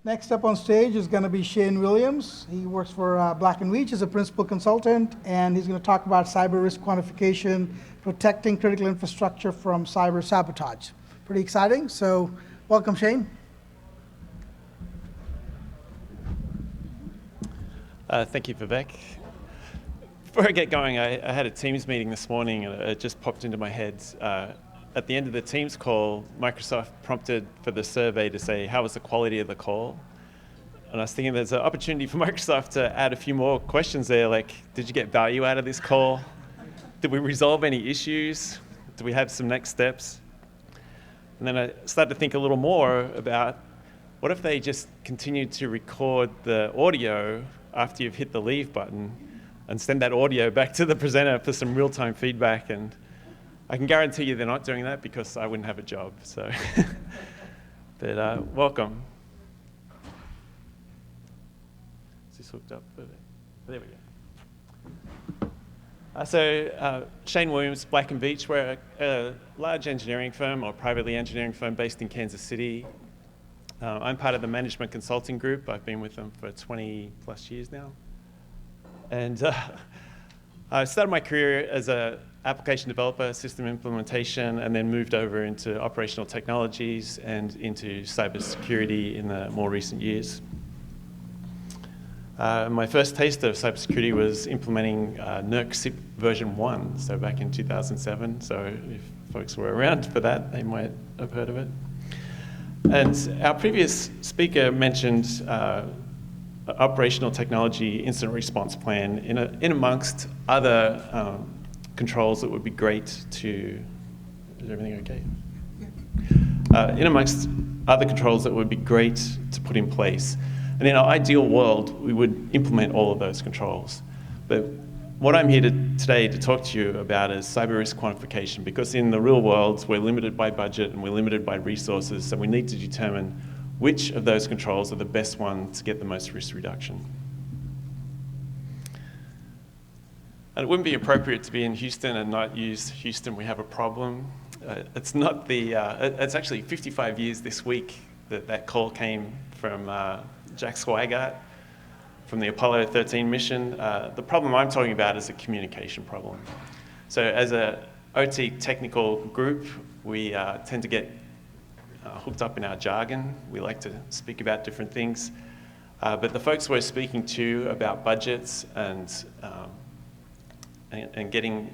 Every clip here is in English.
Next up on stage is going to be Shane Williams. He works for Black & Veatch as a principal consultant, and he's going to talk about cyber risk quantification, protecting critical infrastructure from cyber sabotage. Pretty exciting, so welcome, Shane. Thank you, Vivek. Before I get going, I had a Teams meeting this morning, and it just popped into my head. At the end of the Teams call, Microsoft prompted for the survey to say, how was the quality of the call? And I was thinking there's an opportunity for Microsoft to add a few more questions there, like, did you get value out of this call? Did we resolve any issues? Do we have some next steps? And then I started to think a little more about, what if they just continued to record the audio after you've hit the leave button and send that audio back to the presenter for some real-time feedback? And I can guarantee you they're not doing that because I wouldn't have a job, so. But welcome. Is this hooked up? There we go. Shane Williams, Black & Veatch, we're a large engineering firm, or privately engineering firm based in Kansas City. I'm part of the management consulting group. I've been with them for 20 plus years now. And I started my career as an application developer, system implementation, and then moved over into operational technologies and into cybersecurity in the more recent years. My first taste of cybersecurity was implementing NERC SIP version 1, so back in 2007. So if folks were around for that, they might have heard of it. And our previous speaker mentioned operational technology incident response plan in amongst other controls that would be great to, is everything okay? In amongst other controls that would be great to put in place. And in our ideal world, we would implement all of those controls. But what I'm here today to talk to you about is cyber risk quantification, because in the real world, we're limited by budget and we're limited by resources, so we need to determine which of those controls are the best one to get the most risk reduction. And it wouldn't be appropriate to be in Houston and not use Houston, we have a problem. It's actually 55 years this week that call came from Jack Swigart from the Apollo 13 mission. The problem I'm talking about is a communication problem. So as a OT technical group, we tend to get hooked up in our jargon. We like to speak about different things. But the folks we're speaking to about budgets and getting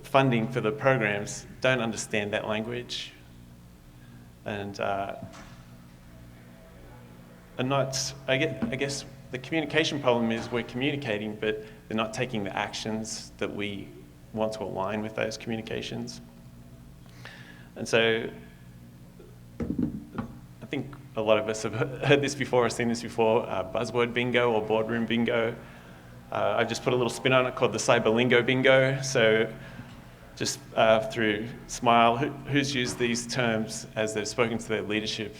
funding for the programs don't understand that language. And I guess the communication problem is we're communicating, but they're not taking the actions that we want to align with those communications. And so I think a lot of us have heard this before or seen this before, buzzword bingo or boardroom bingo. I've just put a little spin on it called the cyber lingo bingo. So just through Smile, who's used these terms as they've spoken to their leadership,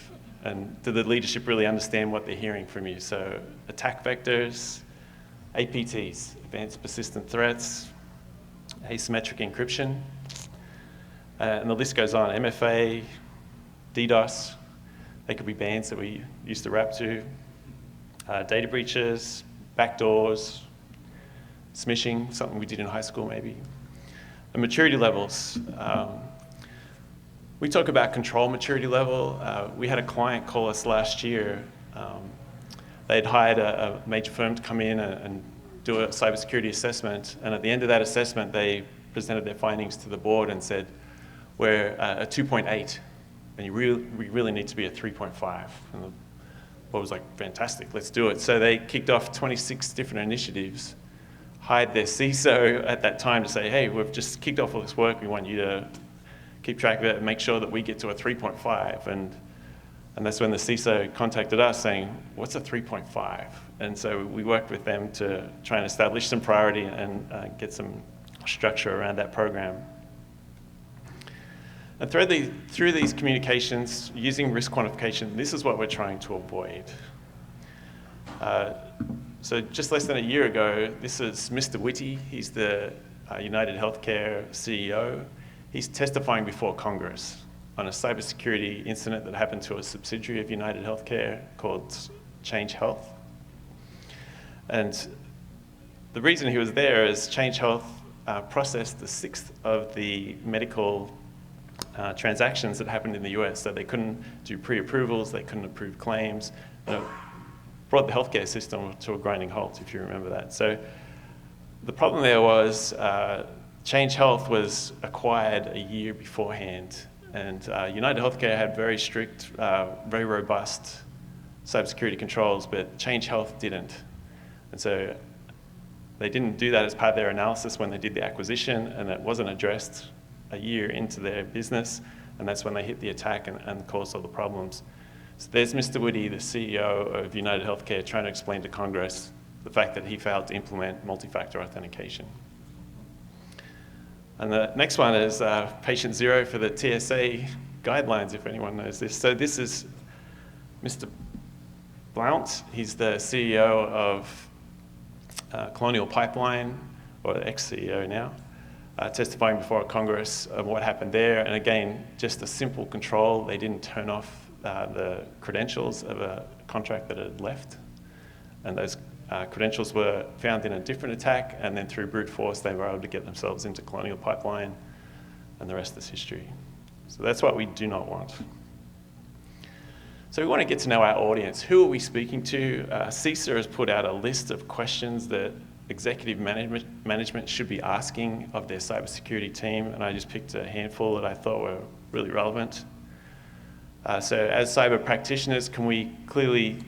and do the leadership really understand what they're hearing from you? So attack vectors, APTs, advanced persistent threats, asymmetric encryption, and the list goes on. MFA, DDoS, they could be bands that we used to wrap to, data breaches, backdoors, smishing, something we did in high school maybe. And maturity levels. We talk about control maturity level. We had a client call us last year. They'd hired a major firm to come in and do a cybersecurity assessment. And at the end of that assessment, they presented their findings to the board and said, we're a 2.8, and we really need to be a 3.5. And the board was like, fantastic, let's do it. So they kicked off 26 different initiatives, hired their CISO at that time to say, hey, we've just kicked off all this work. We want you to keep track of it and make sure that we get to a 3.5. And that's when the CISO contacted us saying, what's a 3.5? And so we worked with them to try and establish some priority and get some structure around that program. And through these communications, using risk quantification, this is what we're trying to avoid. So just less than a year ago, this is Mr. Whitty. He's the United Healthcare CEO. He's testifying before Congress on a cybersecurity incident that happened to a subsidiary of United Healthcare called Change Health. And the reason he was there is Change Health processed the 6th of the medical transactions that happened in the US. So they couldn't do pre-approvals, they couldn't approve claims. And it brought the healthcare system to a grinding halt, if you remember that. So the problem there was Change Health was acquired a year beforehand, and United Healthcare had very strict, very robust cybersecurity controls, but Change Health didn't. And so they didn't do that as part of their analysis when they did the acquisition, and it wasn't addressed a year into their business, and that's when they hit the attack and caused all the problems. So there's Mr. Woody, the CEO of United Healthcare, trying to explain to Congress the fact that he failed to implement multi-factor authentication. And the next one is patient zero for the TSA guidelines, if anyone knows this. So this is Mr. Blount. He's the CEO of Colonial Pipeline, or the ex-CEO now, testifying before Congress of what happened there. And again, just a simple control. They didn't turn off the credentials of a contract that had left. And those credentials were found in a different attack, and then through brute force, they were able to get themselves into Colonial Pipeline, and the rest is history. So that's what we do not want. So we want to get to know our audience. Who are we speaking to? CISA has put out a list of questions that executive management should be asking of their cybersecurity team, and I just picked a handful that I thought were really relevant. So as cyber practitioners, can we clearly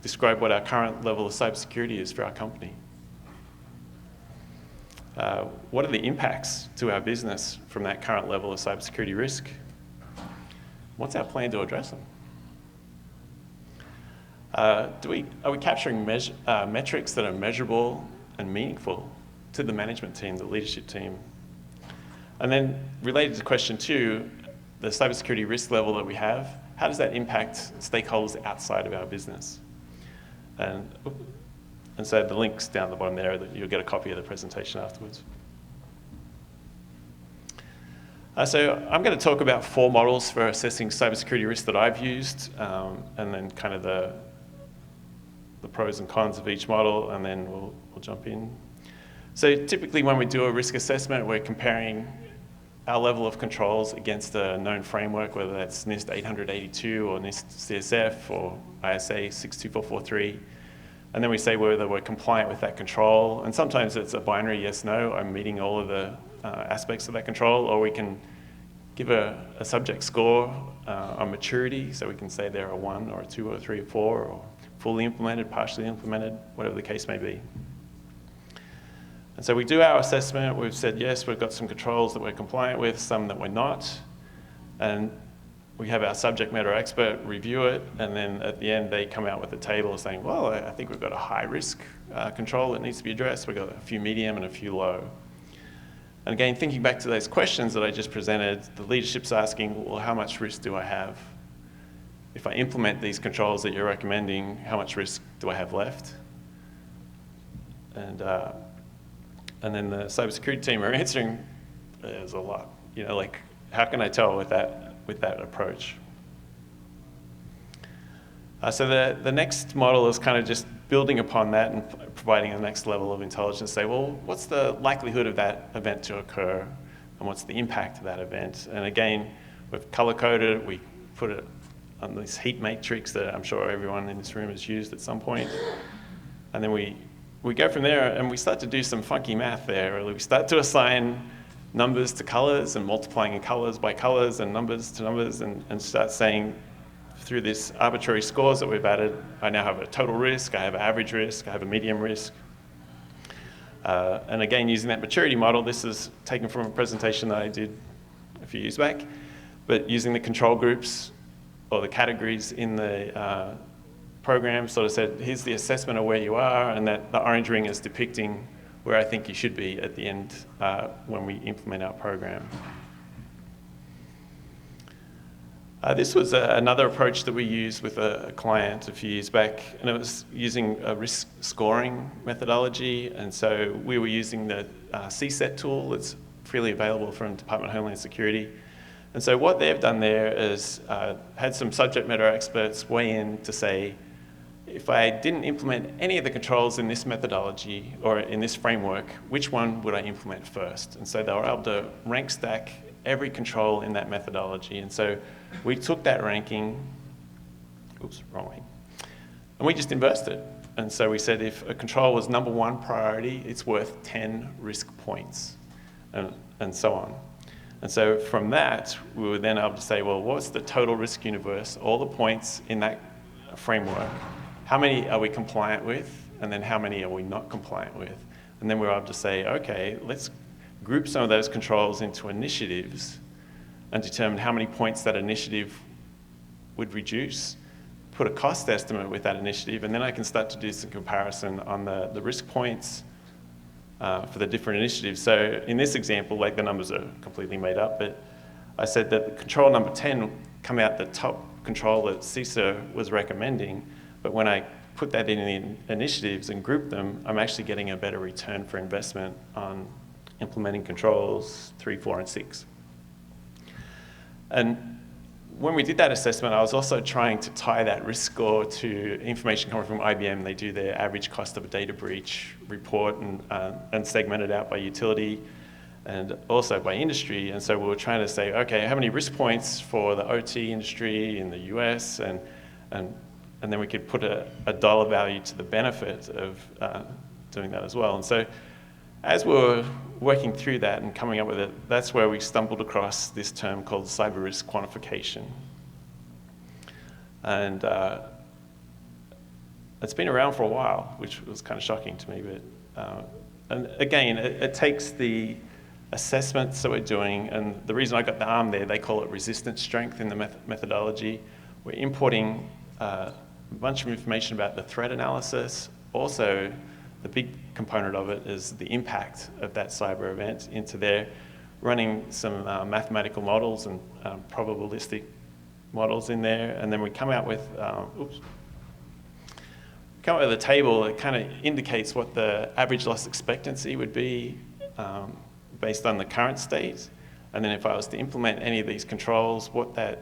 describe what our current level of cybersecurity is for our company? What are the impacts to our business from that current level of cybersecurity risk? What's our plan to address them? Are we capturing metrics that are measurable and meaningful to the management team, the leadership team? And then related to question 2, the cybersecurity risk level that we have, how does that impact stakeholders outside of our business? And so the link's down the bottom there, that you'll get a copy of the presentation afterwards. So I'm going to talk about 4 models for assessing cybersecurity risk that I've used, and then kind of the pros and cons of each model, and then we'll jump in. So typically when we do a risk assessment, we're comparing our level of controls against a known framework, whether that's NIST 882 or NIST CSF or ISA 62443. And then we say whether we're compliant with that control. And sometimes it's a binary yes, no, I'm meeting all of the aspects of that control, or we can give a subject score on maturity, so we can say they're a 1 or a 2 or a 3 or 4, or fully implemented, partially implemented, whatever the case may be. And so we do our assessment. We've said, yes, we've got some controls that we're compliant with, some that we're not. And we have our subject matter expert review it, and then at the end they come out with a table saying, well, I think we've got a high risk control that needs to be addressed. We've got a few medium and a few low. And again, thinking back to those questions that I just presented, the leadership's asking, well, how much risk do I have? If I implement these controls that you're recommending, how much risk do I have left? And then the cybersecurity team are answering, there's a lot. You know, like, how can I tell with that approach? So the next model is kind of just building upon that and providing a next level of intelligence. Say, well, what's the likelihood of that event to occur, and what's the impact of that event? And again, we've color-coded it. We put it on this heat matrix that I'm sure everyone in this room has used at some point. And then we go from there, and we start to do some funky math there. We start to assign numbers to colors and multiplying colors by colors and numbers to numbers, and start saying, through this arbitrary scores that we've added, I now have a total risk, I have an average risk, I have a medium risk. And again, using that maturity model, this is taken from a presentation that I did a few years back, but using the control groups or the categories in the program, sort of said, here's the assessment of where you are, and that the orange ring is depicting where I think you should be at the end when we implement our program. This was another approach that we used with a client a few years back, and it was using a risk scoring methodology. And so we were using the CSET tool that's freely available from Department of Homeland Security. And so what they've done there is had some subject matter experts weigh in to say, if I didn't implement any of the controls in this methodology or in this framework, which one would I implement first? And so they were able to rank stack every control in that methodology. And so we took that ranking, oops, wrong way, and we just inversed it. And so we said if a control was number 1 priority, it's worth 10 risk points, and so on. And so from that, we were then able to say, well, what's the total risk universe, all the points in that framework? How many are we compliant with? And then how many are we not compliant with? And then we were able to say, okay, let's group some of those controls into initiatives and determine how many points that initiative would reduce, put a cost estimate with that initiative, and then I can start to do some comparison on the risk points for the different initiatives. So in this example, like the numbers are completely made up, but I said that the control number 10 come out the top control that CISA was recommending, but when I put that in the initiatives and group them, I'm actually getting a better return for investment on implementing controls 3, 4, and 6. And when we did that assessment, I was also trying to tie that risk score to information coming from IBM. They do their average cost of a data breach report and segment it out by utility and also by industry. And so we were trying to say, okay, how many risk points for the OT industry in the US? And then we could put a dollar value to the benefit of doing that as well. And so as we were working through that and coming up with it, that's where we stumbled across this term called cyber risk quantification. And it's been around for a while, which was kind of shocking to me. But and again, it takes the assessments that we're doing, and the reason I got the arm there, they call it resistance strength in the methodology. We're importing a bunch of information about the threat analysis. Also, the big component of it is the impact of that cyber event into there, running some mathematical models and probabilistic models in there, and then we come out with, a table that kind of indicates what the average loss expectancy would be based on the current state, and then if I was to implement any of these controls, and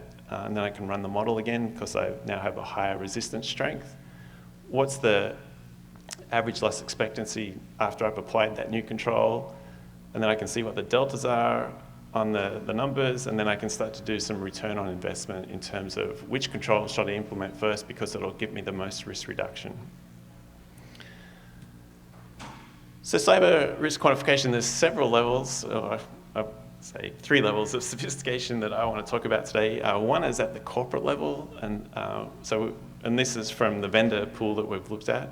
then I can run the model again because I now have a higher resistance strength. What's the average loss expectancy after I've applied that new control? And then I can see what the deltas are on the numbers, and then I can start to do some return on investment in terms of which control should I implement first because it'll give me the most risk reduction. So cyber risk quantification, there's several levels, or I'd say 3 levels of sophistication that I want to talk about today. One is at the corporate level, and this is from the vendor pool that we've looked at.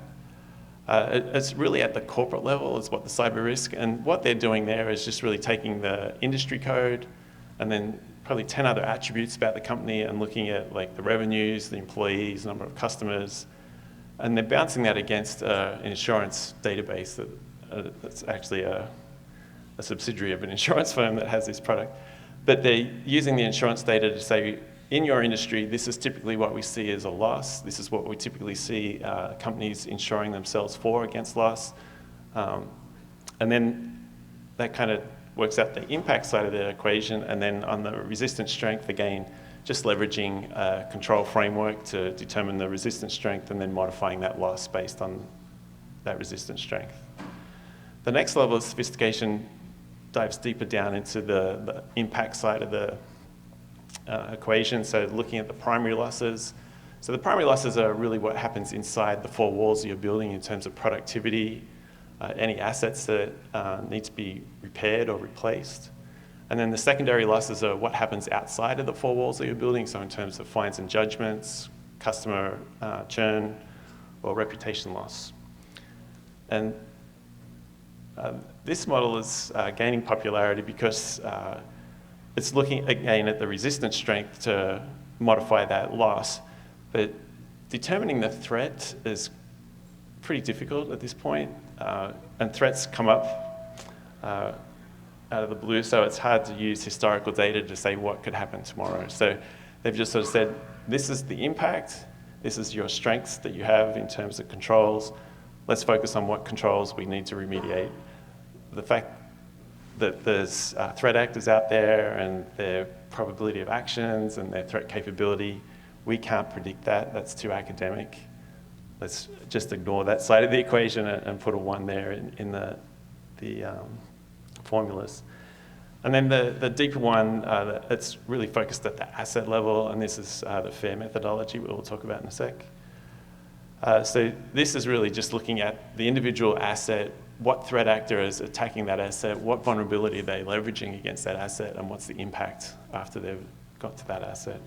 It's really at the corporate level is what the cyber risk, and what they're doing there is just really taking the industry code and then probably 10 other attributes about the company and looking at like the revenues, the employees, number of customers, and they're bouncing that against an insurance database that's actually a subsidiary of an insurance firm that has this product. But they're using the insurance data to say, in your industry, this is typically what we see as a loss. This is what we typically see companies insuring themselves for against loss. And then that kind of works out the impact side of the equation. And then on the resistance strength, again, just leveraging a control framework to determine the resistance strength and then modifying that loss based on that resistance strength. The next level of sophistication dives deeper down into the impact side of the equation, so looking at the primary losses. So the primary losses are really what happens inside the 4 walls of your building in terms of productivity, any assets that need to be repaired or replaced. And then the secondary losses are what happens outside of the 4 walls of your building, so in terms of fines and judgments, customer churn, or reputation loss. And this model is gaining popularity because it's looking again at the resistance strength to modify that loss, but determining the threat is pretty difficult at this point, and threats come up out of the blue, so it's hard to use historical data to say what could happen tomorrow. So they've just sort of said, this is the impact, this is your strengths that you have in terms of controls, let's focus on what controls we need to remediate. The fact that there's threat actors out there and their probability of actions and their threat capability. We can't predict that. That's too academic. Let's just ignore that side of the equation and put a 1 there in the formulas. And then the deeper one, it's really focused at the asset level, and this is the FAIR methodology we'll talk about in a sec. So this is really just looking at the individual asset, what threat actor is attacking that asset, what vulnerability are they leveraging against that asset, and what's the impact after they've got to that asset.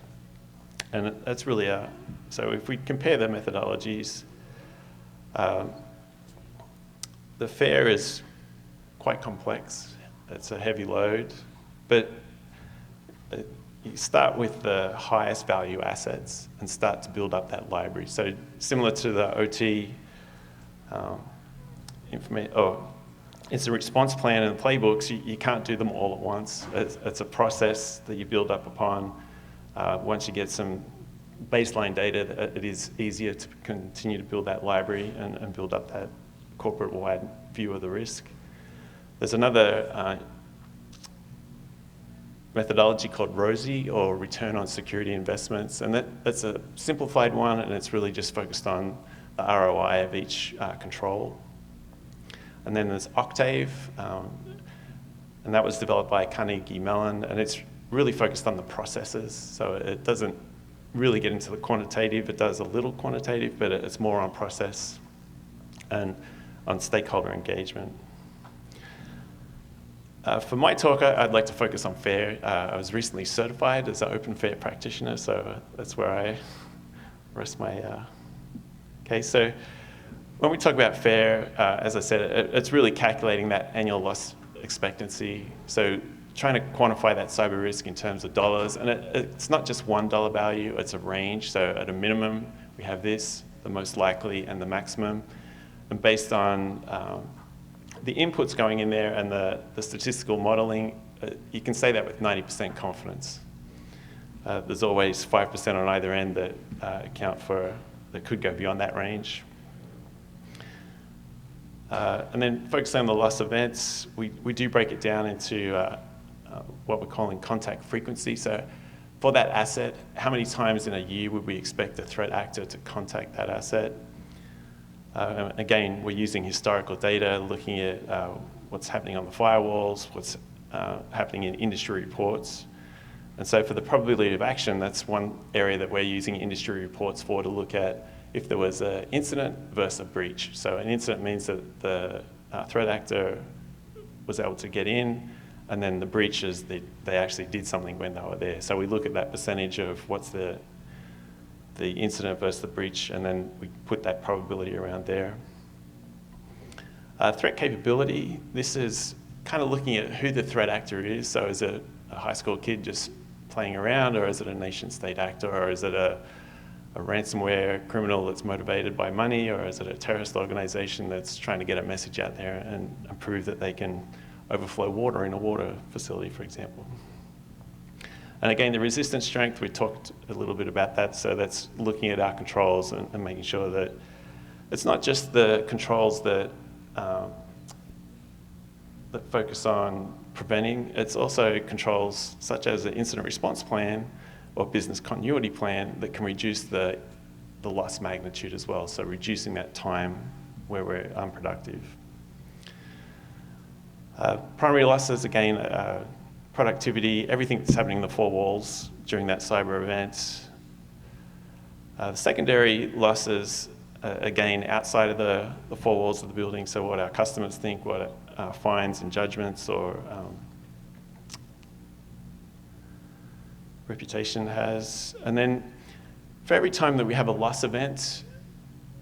And that's really so if we compare the methodologies, the FAIR is quite complex. It's a heavy load, but you start with the highest value assets and start to build up that library. So similar to the OT it's a response plan and playbooks. You can't do them all at once. It's a process that you build up upon. Once you get some baseline data, it is easier to continue to build that library and build up that corporate-wide view of the risk. There's another methodology called ROSI, or Return on Security Investments, and that's a simplified one, and it's really just focused on the ROI of each control. And then there's Octave, and that was developed by Carnegie Mellon, and it's really focused on the processes, so it doesn't really get into the quantitative. It does a little quantitative, but it's more on process and on stakeholder engagement. For my talk, I'd like to focus on FAIR. I was recently certified as an open FAIR practitioner, so that's where I rest my case. So when we talk about FAIR, as I said, it's really calculating that annual loss expectancy. So trying to quantify that cyber risk in terms of dollars. And it's not just $1 value, it's a range. So at a minimum, we have this, the most likely, and the maximum. And based on the inputs going in there and the statistical modeling, you can say that with 90% confidence. There's always 5% on either end that that could go beyond that range. And then focusing on the loss events, we do break it down into what we're calling contact frequency. So for that asset, how many times in a year would we expect a threat actor to contact that asset? Again, we're using historical data, looking at what's happening on the firewalls, what's happening in industry reports. And so for the probability of action, that's one area that we're using industry reports for, to look at if there was an incident versus a breach. So an incident means that the threat actor was able to get in, and then the breach is they actually did something when they were there. So we look at that percentage of what's the incident versus the breach, and then we put that probability around there. Threat capability, this is kind of looking at who the threat actor is. So is it a high school kid just playing around, or is it a nation state actor, or is it a ransomware criminal that's motivated by money, or is it a terrorist organization that's trying to get a message out there and prove that they can overflow water in a water facility, for example. And again, the resistance strength, we talked a little bit about that, so that's looking at our controls and making sure that it's not just the controls that focus on preventing, it's also controls such as an incident response plan or business continuity plan that can reduce the loss magnitude as well, so reducing that time where we're unproductive. Primary losses, again, productivity, everything that's happening in the four walls during that cyber event. The secondary losses, again, outside of the four walls of the building, so what our customers think, what fines and judgments or reputation has. And then for every time that we have a loss event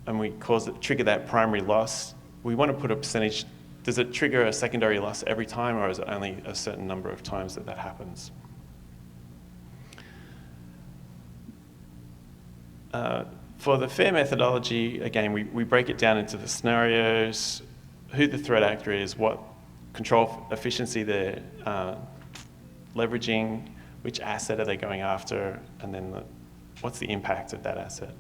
and we trigger that primary loss, we want to put a percentage. Does it trigger a secondary loss every time, or is it only a certain number of times that happens? For the FAIR methodology, again, we break it down into the scenarios, who the threat actor is, what control efficiency they're leveraging, which asset are they going after, and then what's the impact of that asset.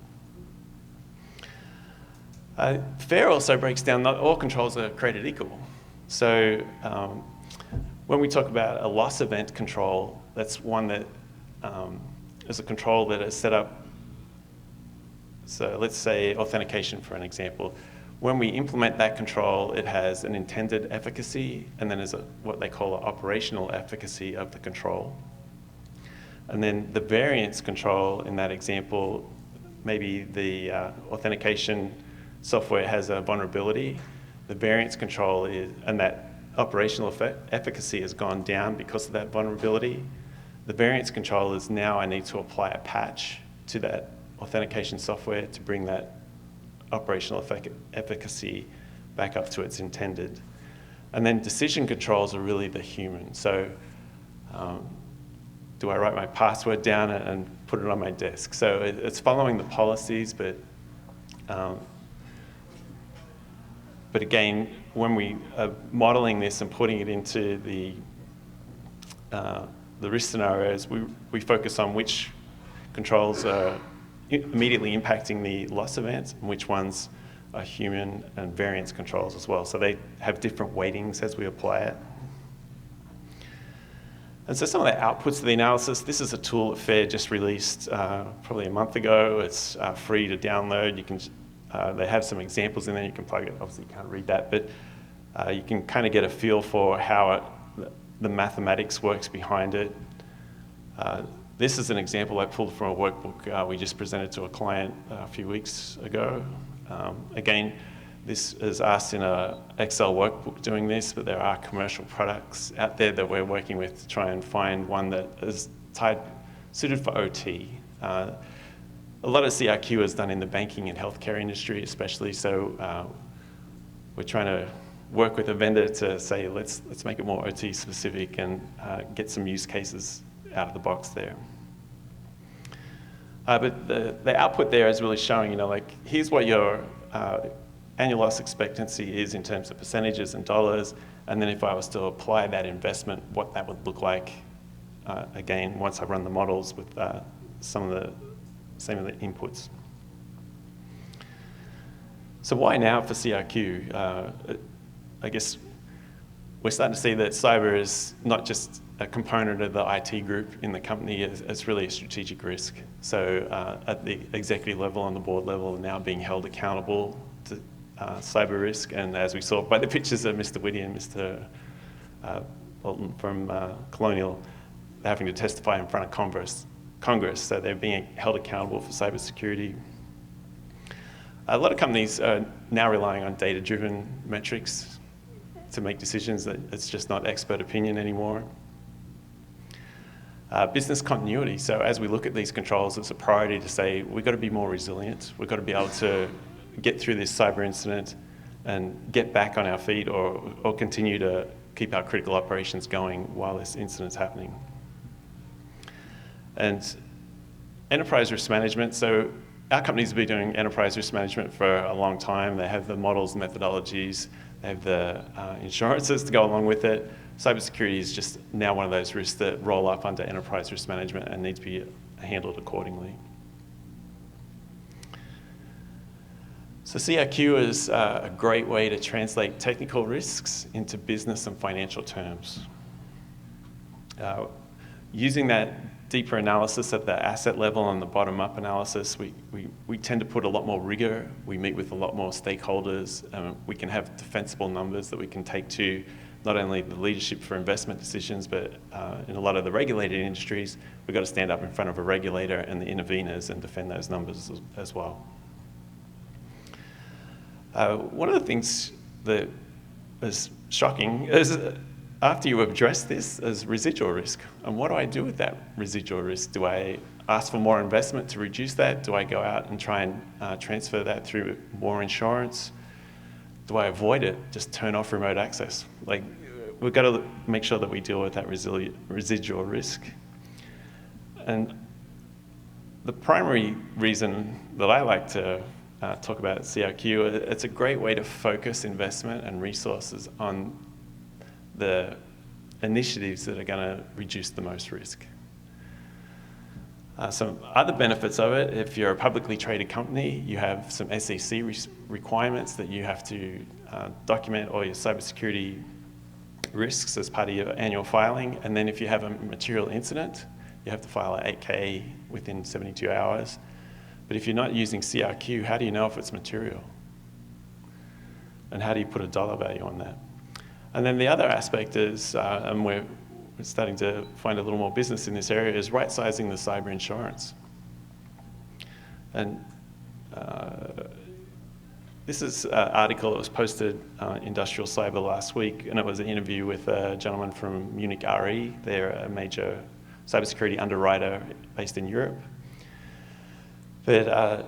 FAIR also breaks down not all controls are created equal. So When we talk about a loss event control, that's one that is a control that is set up. So let's say authentication for an example. When we implement that control, it has an intended efficacy, and then there's what they call an operational efficacy of the control. And then the variance control in that example, maybe the authentication software has a vulnerability. The variance control is, and that operational efficacy has gone down because of that vulnerability. The variance control is now I need to apply a patch to that authentication software to bring that operational efficacy back up to its intended. And then decision controls are really the human. So do I write my password down and put it on my desk? So it's following the policies, but again, when we are modeling this and putting it into the risk scenarios, we focus on which controls are immediately impacting the loss events and which ones are human and variance controls as well. So they have different weightings as we apply it. And so some of the outputs of the analysis, this is a tool that FAIR just released probably a month ago. It's free to download. You can, they have some examples in there. You can plug it. Obviously, you can't read that, but you can kind of get a feel for how the mathematics works behind it. This is an example I pulled from a workbook we just presented to a client a few weeks ago. Again, this is us in an Excel workbook doing this, but there are commercial products out there that we're working with to try and find one that is suited for OT. A lot of CRQ is done in the banking and healthcare industry especially, so we're trying to work with a vendor to say, let's make it more OT specific and get some use cases out of the box there. But the output there is really showing, like, here's what your annual loss expectancy is in terms of percentages and dollars, and then if I was to apply that investment, what that would look like, again, once I run the models with some of the inputs. So why now for CRQ? I guess we're starting to see that cyber is not just a component of the IT group in the company, it's really a strategic risk. So at the executive level and the board level are now being held accountable to cyber risk. And as we saw by the pictures of Mr. Whitty and Mr. Bolton from Colonial, they're having to testify in front of Congress. So they're being held accountable for cybersecurity. A lot of companies are now relying on data-driven metrics to make decisions. That it's just not expert opinion anymore. Business continuity. So as we look at these controls, it's a priority to say we've got to be more resilient. We've got to be able to get through this cyber incident and get back on our feet, or continue to keep our critical operations going while this incident's happening. And enterprise risk management. So our companies have been doing enterprise risk management for a long time. They have the models, methodologies, they have the insurances to go along with it. Cybersecurity is just now one of those risks that roll up under enterprise risk management and need to be handled accordingly. So CRQ is a great way to translate technical risks into business and financial terms. Using that deeper analysis at the asset level and the bottom-up analysis, we tend to put a lot more rigor. We meet with a lot more stakeholders. We can have defensible numbers that we can take to not only the leadership for investment decisions, but in a lot of the regulated industries, we've got to stand up in front of a regulator and the interveners and defend those numbers as well. One of the things that is shocking is after you address this as residual risk, and what do I do with that residual risk? Do I ask for more investment to reduce that? Do I go out and try and transfer that through more insurance? Do I avoid it, just turn off remote access? Like, we've got to make sure that we deal with that residual risk. And the primary reason that I like to talk about CRQ, it's a great way to focus investment and resources on the initiatives that are going to reduce the most risk. Some other benefits of it, if you're a publicly traded company, you have some SEC requirements that you have to document all your cybersecurity risks as part of your annual filing. And then if you have a material incident, you have to file an 8K within 72 hours. But if you're not using CRQ, how do you know if it's material? And how do you put a dollar value on that? And then the other aspect is, and we're starting to find a little more business in this area, is right-sizing the cyber insurance. And this is an article that was posted on Industrial Cyber last week, and it was an interview with a gentleman from Munich Re. They're a major cybersecurity underwriter based in Europe. But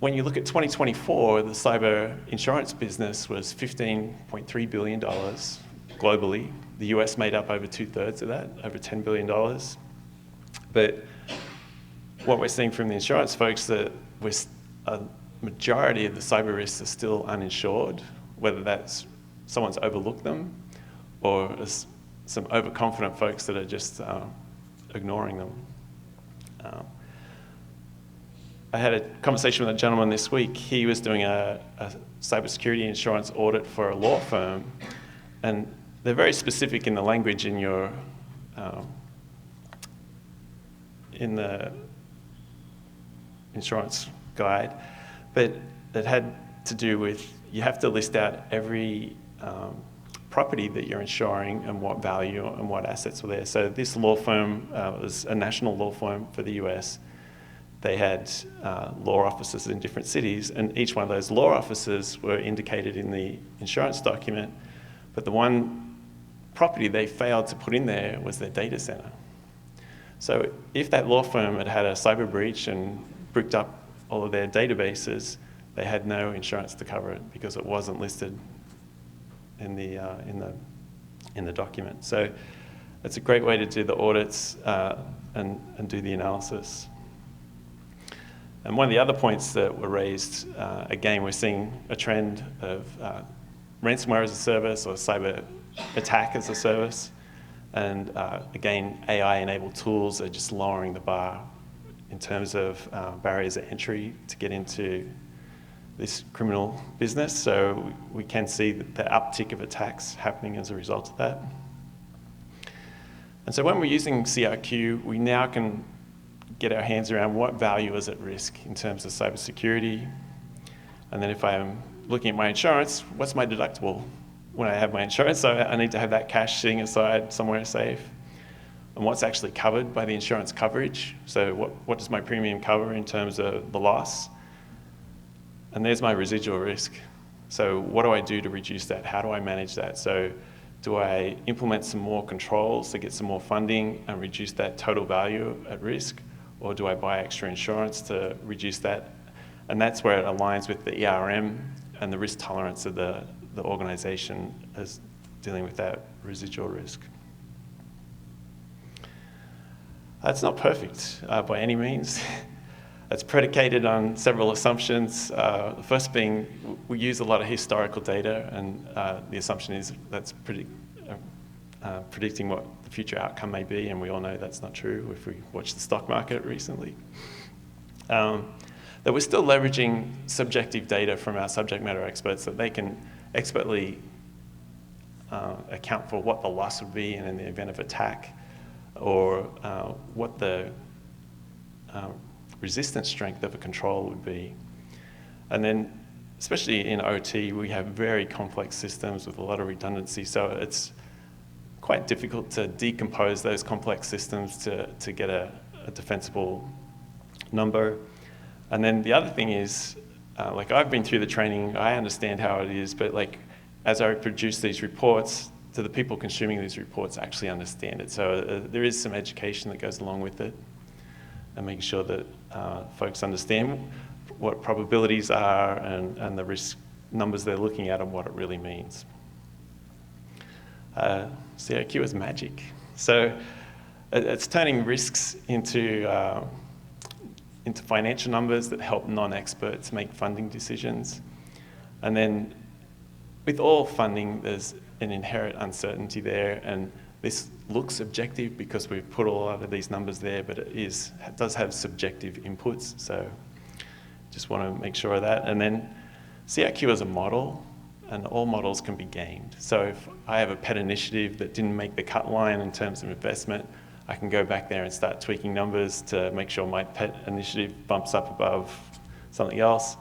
when you look at 2024, the cyber insurance business was $15.3 billion globally. The US made up over 2/3 of that, over $10 billion. But what we're seeing from the insurance folks that a majority of the cyber risks are still uninsured, whether that's someone's overlooked them or some overconfident folks that are just ignoring them. I had a conversation with a gentleman this week. He was doing a cybersecurity insurance audit for a law firm, and they're very specific in the language in your in the insurance guide, but it had to do with you have to list out every property that you're insuring and what value and what assets were there. So this law firm was a national law firm for the US. They had law offices in different cities, and each one of those law offices were indicated in the insurance document, but the one property they failed to put in there was their data center. So if that law firm had had a cyber breach and bricked up all of their databases, they had no insurance to cover it because it wasn't listed in the document. So it's a great way to do the audits and do the analysis. And one of the other points that were raised, again, we're seeing a trend of ransomware as a service or cyber attack as a service. And again, AI-enabled tools are just lowering the bar in terms of barriers of entry to get into this criminal business. So we can see the uptick of attacks happening as a result of that. And so when we're using CRQ, we now can get our hands around what value is at risk in terms of cybersecurity. And then if I'm looking at my insurance, what's my deductible when I have my insurance? So I need to have that cash sitting aside somewhere safe. And what's actually covered by the insurance coverage? So what does my premium cover in terms of the loss? And there's my residual risk. So what do I do to reduce that? How do I manage that? So do I implement some more controls to get some more funding and reduce that total value at risk? Or do I buy extra insurance to reduce that? And that's where it aligns with the ERM and the risk tolerance of the organization as dealing with that residual risk. It's not perfect by any means. It's predicated on several assumptions. The first being we use a lot of historical data, and the assumption is that's predicting what the future outcome may be, and we all know that's not true if we watch the stock market recently. That we're still leveraging subjective data from our subject matter experts that they can expertly account for what the loss would be in the event of attack, or what the resistance strength of a control would be. And then, especially in OT, we have very complex systems with a lot of redundancy, so it's quite difficult to decompose those complex systems to get a defensible number. And then the other thing is, like I've been through the training, I understand how it is, but like as I produce these reports, do the people consuming these reports actually understand it? So there is some education that goes along with it, and making sure that folks understand what probabilities are and the risk numbers they're looking at and what it really means. CRQ is magic. So it's turning risks into financial numbers that help non-experts make funding decisions. And then with all funding, there's an inherent uncertainty there, and this looks objective because we've put a lot of these numbers there, but it does have subjective inputs, so just want to make sure of that. And then CRQ as a model, and all models can be gamed. So if I have a pet initiative that didn't make the cut line in terms of investment, I can go back there and start tweaking numbers to make sure my pet initiative bumps up above something else,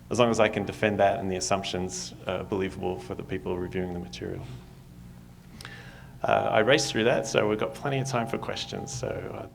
as long as I can defend that and the assumptions are believable for the people reviewing the material. I raced through that, so we've got plenty of time for questions. So